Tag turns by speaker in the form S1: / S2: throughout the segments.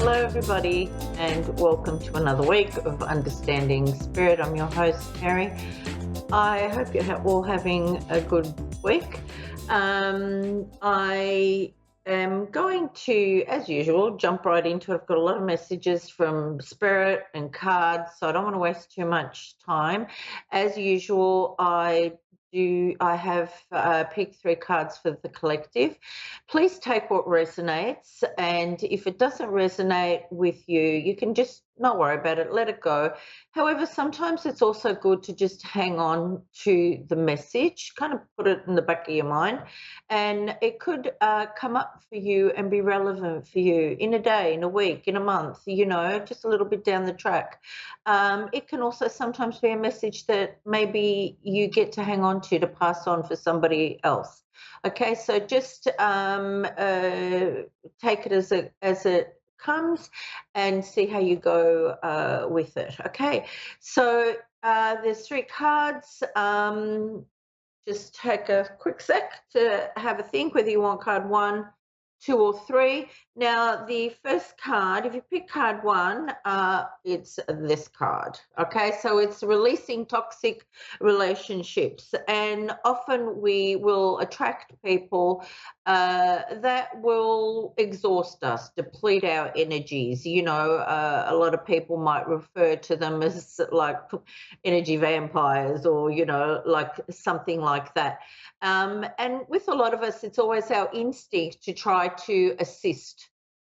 S1: Hello, everybody, and welcome to another week of Understanding Spirit. I'm your host, Mary. I hope you're all having a good week. I am going to, as usual, jump right into it. I've got a lot of messages from Spirit and cards, so I don't want to waste too much time. As usual, I have picked 3 cards for the collective. Please take what resonates, and if it doesn't resonate with you, you can just not worry about it, let it go. However, sometimes it's also good to just hang on to the message, kind of put it in the back of your mind, and it could come up for you and be relevant for you in a day, in a week, in a month, just a little bit down the track. It can also sometimes be a message that maybe you get to hang on to pass on for somebody else. Okay, so just take it as it comes and see how you go with it. Okay, so there's 3 cards. Just take a quick sec to have a think whether you want card 1, 2, or 3. Now, the first card, if you pick card 1, it's this card. Okay, so it's releasing toxic relationships, and often we will attract people that will exhaust us, deplete our energies. A lot of people might refer to them as like energy vampires, or like something like that. And with a lot of us, it's always our instinct to try to assist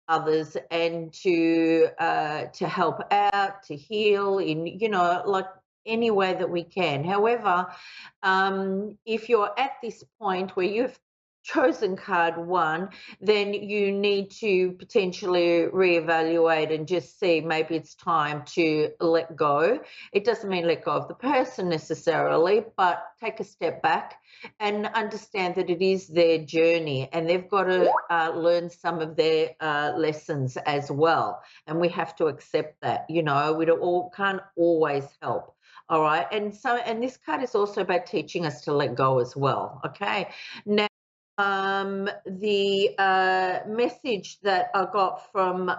S1: others and to help out, to heal in like any way that we can. However, if you're at this point where you've chosen card 1, then you need to potentially reevaluate and just see maybe it's time to let go. It doesn't mean let go of the person necessarily, but take a step back and understand that it is their journey, and they've got to learn some of their lessons as well. And we have to accept that. We can't always help. All right. And this card is also about teaching us to let go as well. Okay. Now, the message that I got from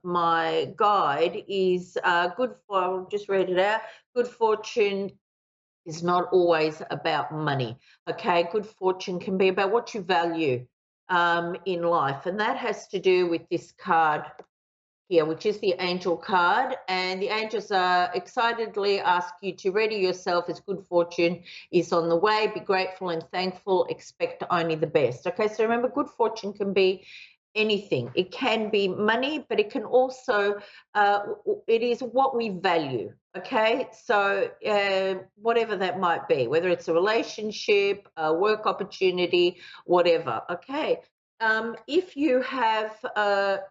S1: my guide is I'll just read it out. Good fortune is not always about money. Okay, good fortune can be about what you value in life, and that has to do with this card here, which is the angel card. And the angels excitedly ask you to ready yourself as good fortune is on the way. Be grateful and thankful. Expect only the best. Okay, so remember, good fortune can be anything. It can be money, but it can also, it is what we value. Okay, so whatever that might be, whether it's a relationship, a work opportunity, whatever. Okay, if you have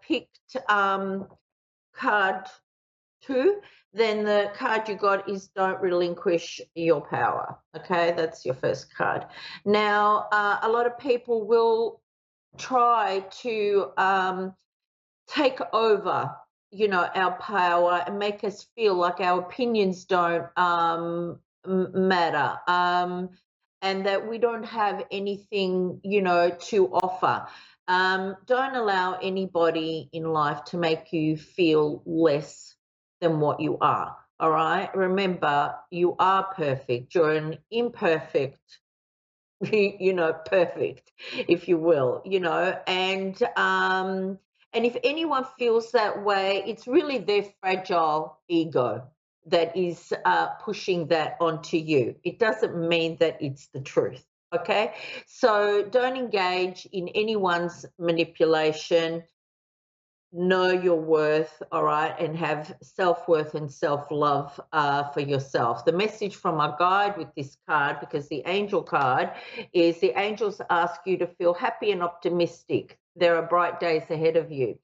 S1: picked card 2, then the card you got is don't relinquish your power. Okay, that's your first card. Now, a lot of people will try to take over, our power and make us feel like our opinions don't matter, and that we don't have anything, to offer. Don't allow anybody in life to make you feel less than what you are. All right. Remember, you are perfect. You're an imperfect, perfect, if you will, and if anyone feels that way, it's really their fragile ego that is pushing that onto you. It doesn't mean that it's the truth. Okay, so don't engage in anyone's manipulation. Know your worth, all right, and have self-worth and self-love for yourself. The message from my guide with this card, because the angel card is the angels ask you to feel happy and optimistic. There are bright days ahead of you.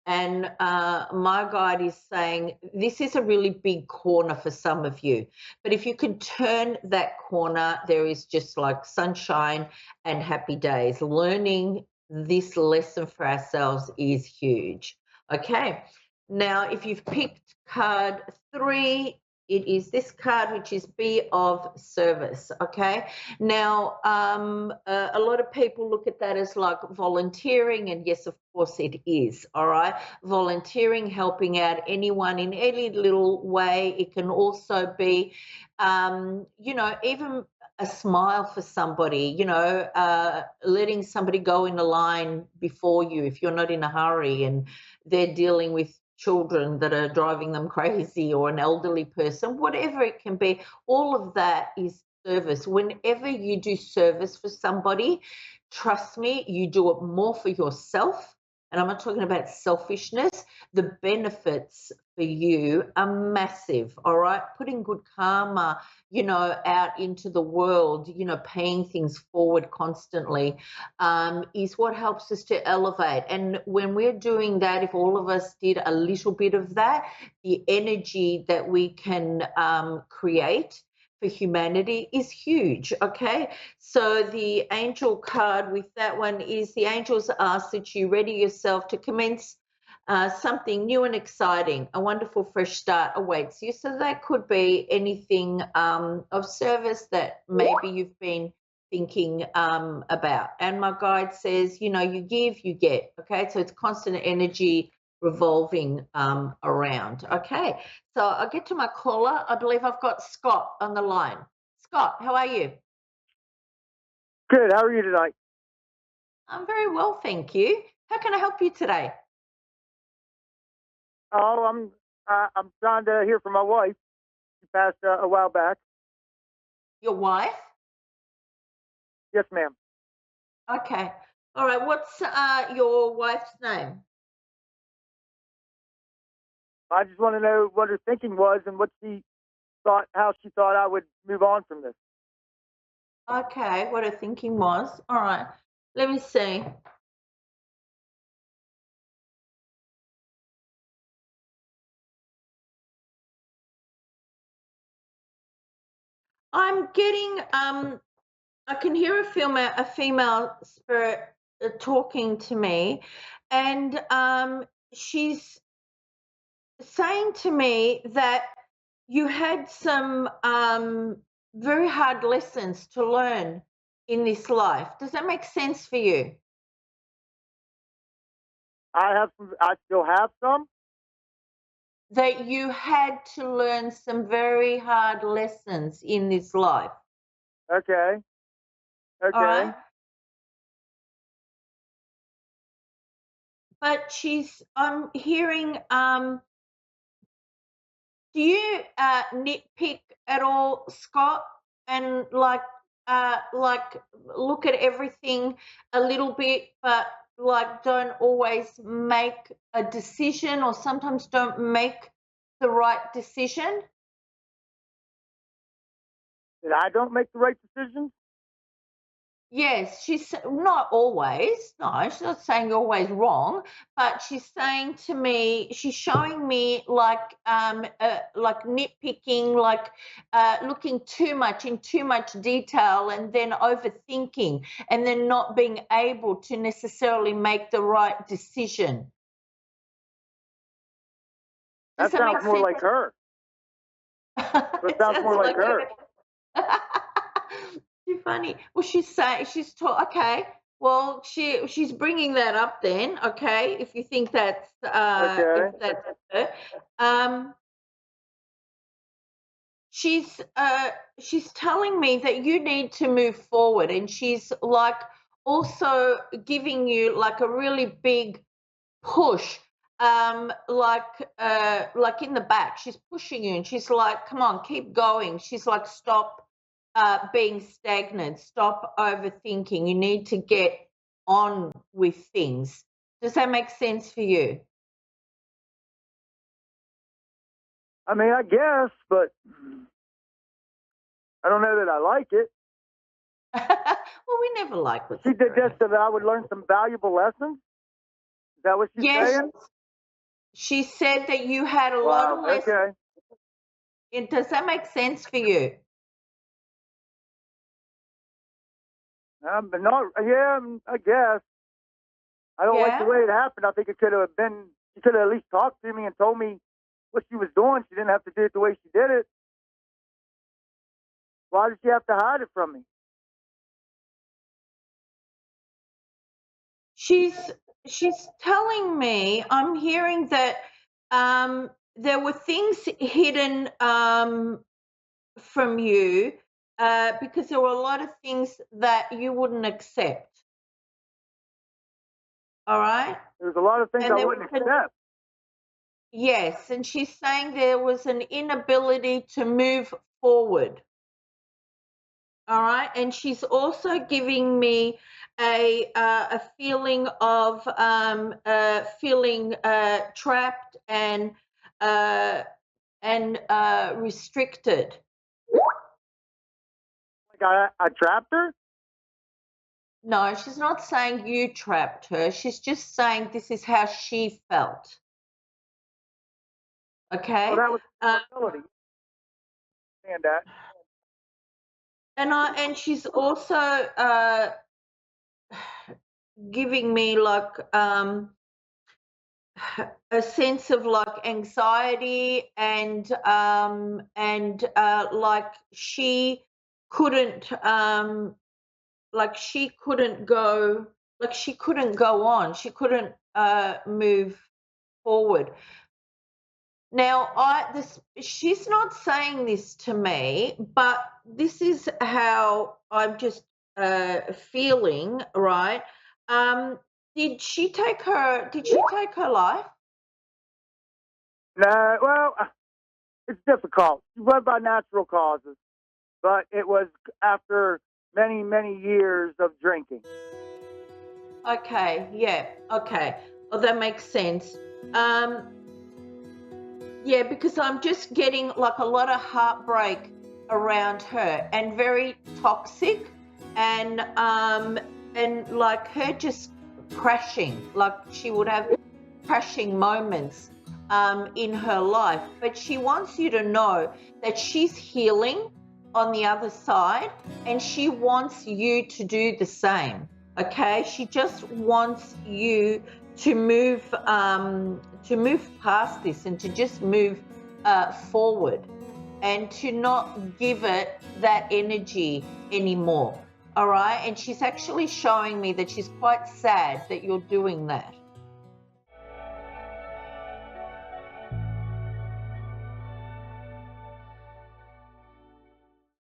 S1: And my guide is saying this is a really big corner for some of you. But if you can turn that corner, there is just like sunshine and happy days. Learning this lesson for ourselves is huge. Okay. Now, if you've picked card 3, it is this card, which is be of service. Okay. Now, a lot of people look at that as like volunteering, and yes, of course it is. All right. Volunteering, helping out anyone in any little way. It can also be, even a smile for somebody, letting somebody go in a line before you if you're not in a hurry and they're dealing with children that are driving them crazy, or an elderly person, whatever it can be. All of that is service. Whenever you do service for somebody, trust me, you do it more for yourself. And I'm not talking about selfishness. The benefits for you are massive. All right. Putting good karma, out into the world, paying things forward constantly, is what helps us to elevate. And when we're doing that, if all of us did a little bit of that, the energy that we can create for humanity is huge. Okay. So the angel card with that one is the angels ask that you ready yourself to commence something new and exciting. A wonderful fresh start awaits you. So that could be anything of service that maybe you've been thinking about. And my guide says, you give, you get. Okay. So it's constant energy revolving around. Okay. So I'll get to my caller. I believe I've got Scott on the line. Scott, how are you?
S2: Good. How are you tonight?
S1: I'm very well, thank you. How can I help you today?
S2: Oh, I'm trying to hear from my wife. She passed a while back.
S1: Your wife?
S2: Yes, ma'am.
S1: Okay. All right. What's your wife's name?
S2: I just want to know what her thinking was and what she thought, how she thought I would move on from this.
S1: Okay. What her thinking was. All right. Let me see. I'm getting I can hear a female spirit talking to me, and she's saying to me that you had some very hard lessons to learn in this life. Does that make sense for you?
S2: I still have some.
S1: That you had to learn some very hard lessons in this life.
S2: Okay.
S1: All
S2: Okay.
S1: right. But I'm hearing, do you nitpick at all, Scott? And like look at everything a little bit, but like don't always make a decision, or sometimes don't make the right decision?
S2: That I don't make the right decisions.
S1: Yes, she's not always. No, she's not saying you're always wrong, but she's saying to me, she's showing me like nitpicking, like looking too much in too much detail, and then overthinking, and then not being able to necessarily make the right decision. Does
S2: That
S1: that make
S2: sounds more
S1: sense?
S2: like her. That
S1: It
S2: sounds
S1: sounds
S2: more like
S1: like
S2: her.
S1: Too funny. Well, okay. Well, she's bringing that up then. Okay, if you think that's
S2: Okay.
S1: if that's her. Um, she's telling me that you need to move forward, and she's like also giving you like a really big push, like in the back. She's pushing you, and she's like, come on, keep going. She's like, stop being stagnant, stop overthinking. You need to get on with things. Does that make sense for you?
S2: I mean, I guess, but I don't know that I like it.
S1: Well, we never like what's
S2: She did this
S1: occurring.
S2: so that I would learn some valuable lessons. Is that what she's
S1: Yes,
S2: saying?
S1: she said that you had a lot of
S2: Wow.
S1: lessons.
S2: Okay.
S1: Does that make sense for you?
S2: But not. Yeah, I guess. I don't like the
S1: Yeah.
S2: way it happened. I think it could have been. She could have at least talked to me and told me what she was doing. She didn't have to do it the way she did it. Why does she have to hide it from me?
S1: She's telling me, I'm hearing that there were things hidden from you because there were a lot of things that you wouldn't accept. All right?
S2: There's a lot of things
S1: And
S2: I
S1: there
S2: wouldn't
S1: was
S2: accept.
S1: yes, and she's saying there was an inability to move forward. All right, and she's also giving me a feeling of feeling trapped and restricted.
S2: Like I trapped her.
S1: No, she's not saying you trapped her. She's just saying this is how she felt. Okay.
S2: Oh, that was a possibility. Understand that.
S1: And she's also giving me like a sense of like anxiety and like she couldn't she couldn't go on, she couldn't move forward. Now, she's not saying this to me, but this is how I'm just feeling, right? Did she take her life?
S2: No, well, it's difficult. She was by natural causes, but it was after many, many years of drinking.
S1: Okay, yeah, okay. Oh, that makes sense. Yeah, because I'm just getting like a lot of heartbreak around her and very toxic and like her just crashing, like she would have crashing moments in her life. But she wants you to know that she's healing on the other side and she wants you to do the same. Okay, she just wants you to move past this and to just move forward and to not give it that energy anymore. All right, and she's actually showing me that she's quite sad that you're doing that.